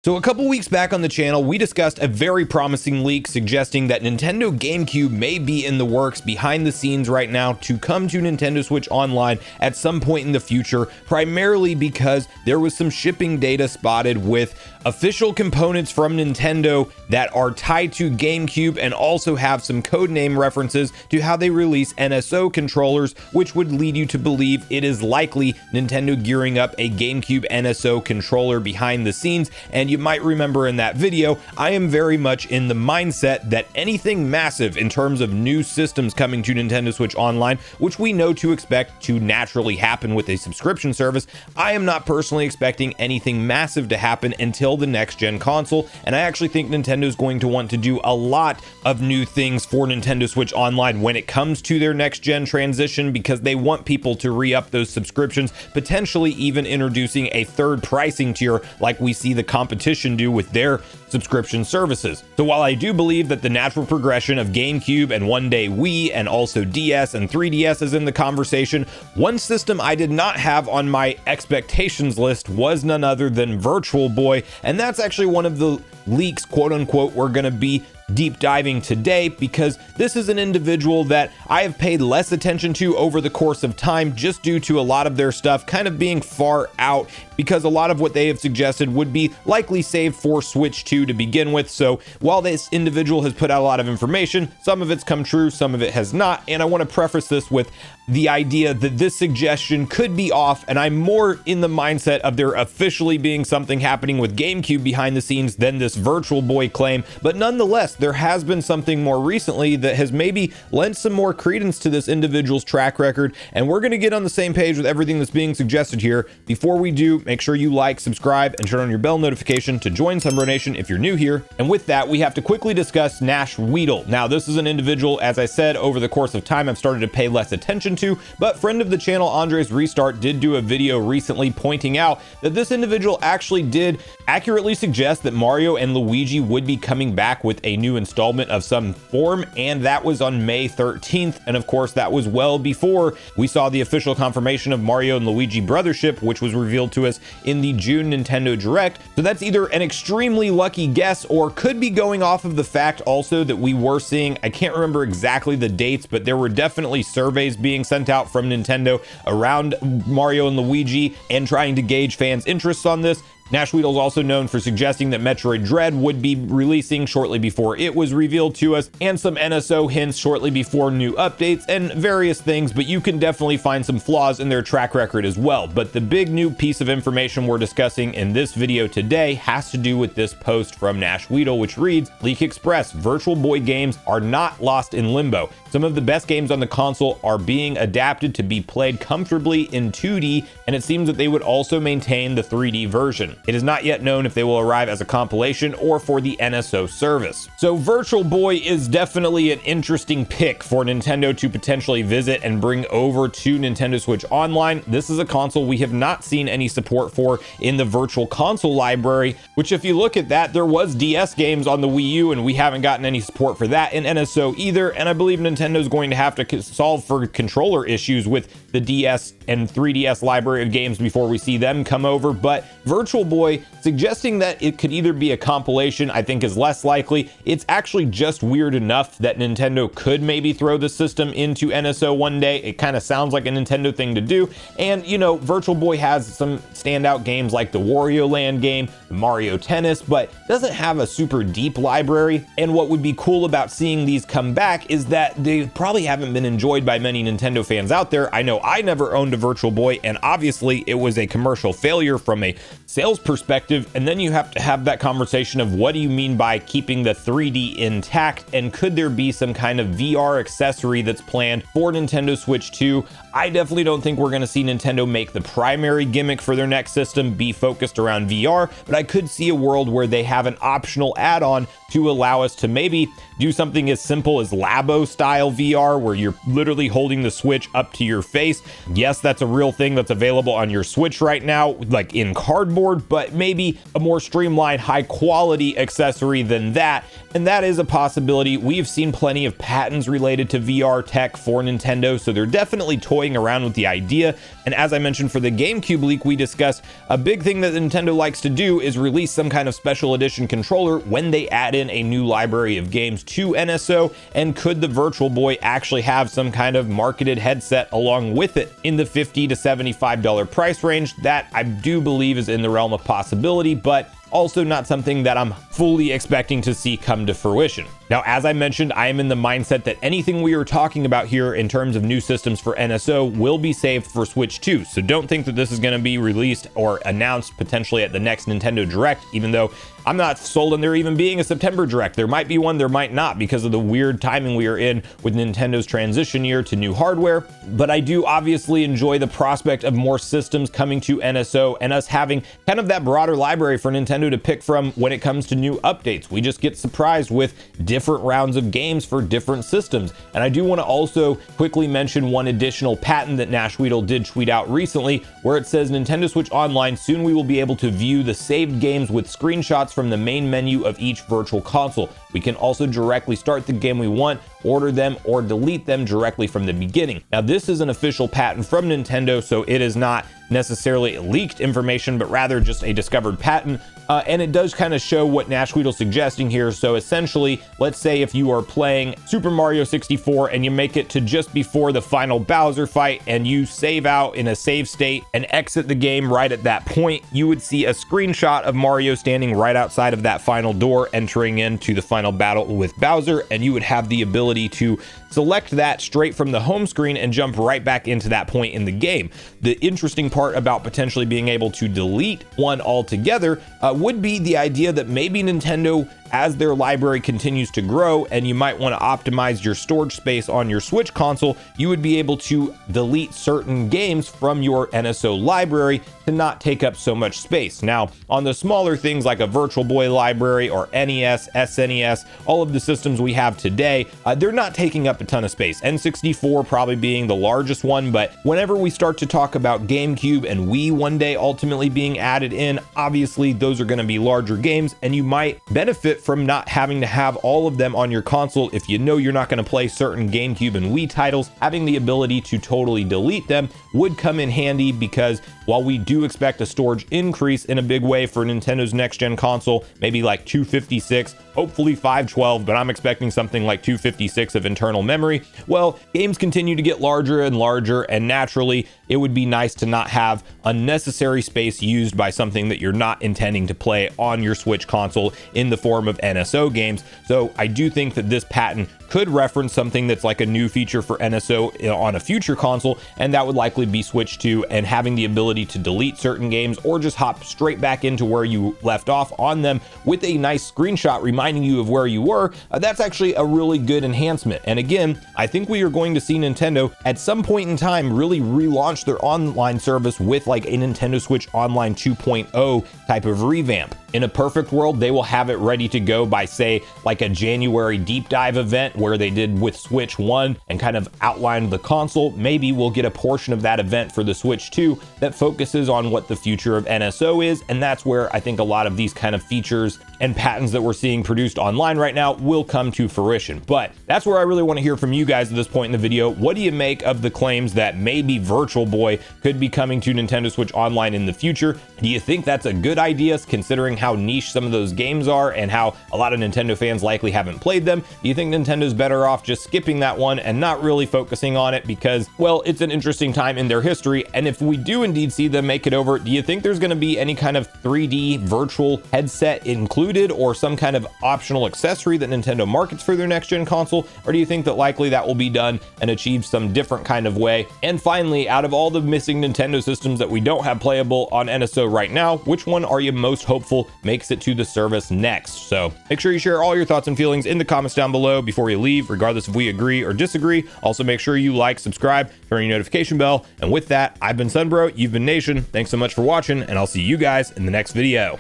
So a couple weeks back on the channel, we discussed a very promising leak suggesting that Nintendo GameCube may be in the works behind the scenes right now to come to Nintendo Switch Online at some point in the future, primarily because there was some shipping data spotted with official components from Nintendo that are tied to GameCube and also have some codename references to how they release NSO controllers, which would lead you to believe it is likely Nintendo gearing up a GameCube NSO controller behind the scenes. And you might remember in that video, I am very much in the mindset that anything massive in terms of new systems coming to Nintendo Switch Online, which we know to expect to naturally happen with a subscription service, I am not personally expecting anything massive to happen until the next gen console. And I actually think Nintendo is going to want to do a lot of new things for Nintendo Switch Online when it comes to their next gen transition, because they want people to re-up those subscriptions, potentially even introducing a third pricing tier like we see the competition do with their subscription services. So while I do believe that the natural progression of GameCube and one day Wii and also DS and 3DS is in the conversation, one system I did not have on my expectations list was none other than Virtual Boy, and that's actually one of the leaks, quote unquote, we're going to be deep diving today, because this is an individual that I have paid less attention to over the course of time, just due to a lot of their stuff kind of being far out, because a lot of what they have suggested would be likely saved for Switch 2 to begin with. So while this individual has put out a lot of information, some of it's come true, some of it has not, and I want to preface this with the idea that this suggestion could be off, and I'm more in the mindset of there officially being something happening with GameCube behind the scenes than this Virtual Boy claim. But nonetheless, there has been something more recently that has maybe lent some more credence to this individual's track record, and we're going to get on the same page with everything that's being suggested here. Before we do, make sure you like, subscribe, and turn on your bell notification to join Sunbro Nation if you're new here. And with that, we have to quickly discuss Nash Weedle. Now, this is an individual, as I said, over the course of time I've started to pay less attention to, but friend of the channel Andres Restart did do a video recently pointing out that this individual actually did accurately suggest that Mario and Luigi would be coming back with a new installment of some form, and that was on May 13th. And of course, that was well before we saw the official confirmation of Mario and Luigi Brothership, which was revealed to us in the June Nintendo Direct. So that's either an extremely lucky guess or could be going off of the fact also that we were seeing, I can't remember exactly the dates, but there were definitely surveys being sent out from Nintendo around Mario and Luigi and trying to gauge fans' interests on this. Nash Weedle is also known for suggesting that Metroid Dread would be releasing shortly before it was revealed to us, and some NSO hints shortly before new updates and various things, but you can definitely find some flaws in their track record as well. But the big new piece of information we're discussing in this video today has to do with this post from Nash Weedle, which reads, Leak Express, Virtual Boy games are not lost in limbo. Some of the best games on the console are being adapted to be played comfortably in 2D, and it seems that they would also maintain the 3D version. It is not yet known if they will arrive as a compilation or for the NSO service. So Virtual Boy is definitely an interesting pick for Nintendo to potentially visit and bring over to Nintendo Switch Online. This is a console we have not seen any support for in the Virtual Console library, which if you look at that, there was DS games on the Wii U and we haven't gotten any support for that in NSO either. And I believe Nintendo is going to have to solve for controller issues with the DS and 3DS library of games before we see them come over. But Virtual Boy suggesting that it could either be a compilation, I think is less likely. It's actually just weird enough that Nintendo could maybe throw the system into NSO one day. It kind of sounds like a Nintendo thing to do. And you know, Virtual Boy has some standout games like the Wario Land game, the Mario Tennis, but doesn't have a super deep library. And what would be cool about seeing these come back is that they probably haven't been enjoyed by many Nintendo fans out there. I know I never owned a Virtual Boy, and obviously it was a commercial failure from a sales perspective. And then you have to have that conversation of what do you mean by keeping the 3D intact, and could there be some kind of VR accessory that's planned for Nintendo Switch 2? I definitely don't think we're going to see Nintendo make the primary gimmick for their next system be focused around VR, but I could see a world where they have an optional add-on to allow us to maybe do something as simple as Labo style VR, where you're literally holding the Switch up to your face. Yes, that's a real thing that's available on your Switch right now, like in cardboard, but maybe a more streamlined, high quality accessory than that. And that is a possibility. We've seen plenty of patents related to VR tech for Nintendo, so they're definitely toying around with the idea. And as I mentioned for the GameCube leak we discussed, a big thing that Nintendo likes to do is release some kind of special edition controller when they add in a new library of games to NSO. And could the Virtual Boy actually have some kind of marketed headset along with it in the $50 to $75 price range? That I do believe is in the realm of possibility, but also not something that I'm fully expecting to see come to fruition. Now, as I mentioned, I am in the mindset that anything we are talking about here in terms of new systems for NSO will be saved for Switch 2. So don't think that this is going to be released or announced potentially at the next Nintendo Direct, even though I'm not sold on there even being a September Direct. There might be one, there might not, because of the weird timing we are in with Nintendo's transition year to new hardware. But I do obviously enjoy the prospect of more systems coming to NSO and us having kind of that broader library for Nintendo to pick from when it comes to new updates. We just get surprised with different rounds of games for different systems. And I do want to also quickly mention one additional patent that Nash Weedle did tweet out recently, where it says Nintendo Switch Online, soon we will be able to view the saved games with screenshots from the main menu of each virtual console. We can also directly start the game we want, order them, or delete them directly from the beginning. Now, this is an official patent from Nintendo, so it is not necessarily leaked information, but rather just a discovered patent. And it does kind of show what Nash Weedle's suggesting here. So essentially, let's say if you are playing Super Mario 64 and you make it to just before the final Bowser fight and you save out in a save state and exit the game right at that point, you would see a screenshot of Mario standing right outside of that final door entering into the final battle with Bowser, and you would have the ability to select that straight from the home screen and jump right back into that point in the game. The interesting part about potentially being able to delete one altogether would be the idea that maybe Nintendo, as their library continues to grow and you might want to optimize your storage space on your Switch console, you would be able to delete certain games from your NSO library to not take up so much space. Now, on the smaller things like a Virtual Boy library or NES, SNES, all of the systems we have today, they're not taking up a ton of space. N64 probably being the largest one, but whenever we start to talk about GameCube and Wii one day ultimately being added in, obviously those are going to be larger games, and you might benefit from not having to have all of them on your console. If you know you're not going to play certain GameCube and Wii titles, having the ability to totally delete them would come in handy, because while we do expect a storage increase in a big way for Nintendo's next gen console, maybe like 256, hopefully 512, but I'm expecting something like 256 of internal memory. Well, games continue to get larger and larger, and naturally it would be nice to not have unnecessary space used by something that you're not intending to play on your Switch console in the form of NSO games. So I do think that this patent could reference something that's like a new feature for NSO on a future console, and that would likely be Switch 2, and having the ability to delete certain games or just hop straight back into where you left off on them with a nice screenshot reminding you of where you were. That's actually a really good enhancement. And again, I think we are going to see Nintendo at some point in time really relaunch their online service with like a Nintendo Switch Online 2.0 type of revamp. In a perfect world, they will have it ready to go by, say, like a January deep dive event where they did with Switch 1 and kind of outlined the console. Maybe we'll get a portion of that event for the Switch 2 that focuses on what the future of NSO is, and that's where I think a lot of these kind of features and patents that we're seeing produced online right now will come to fruition. But that's where I really want to hear from you guys at this point in the video. What do you make of the claims that maybe Virtual Boy could be coming to Nintendo Switch Online in the future? Do you think that's a good idea, considering how niche some of those games are and how a lot of Nintendo fans likely haven't played them? Do you think Nintendo's better off just skipping that one and not really focusing on it because, well, it's an interesting time in their history? And if we do indeed see them make it over, do you think there's going to be any kind of 3D virtual headset included or some kind of optional accessory that Nintendo markets for their next gen console? Or do you think that likely that will be done and achieved some different kind of way? And finally, out of all the missing Nintendo systems that we don't have playable on NSO right now, which one are you most hopeful makes it to the service next? So make sure you share all your thoughts and feelings in the comments down below before you leave, regardless if we agree or disagree. Also, make sure you like, subscribe, turn your notification bell. And with that, I've been Sunbro, you've been Nation. Thanks so much for watching, and I'll see you guys in the next video.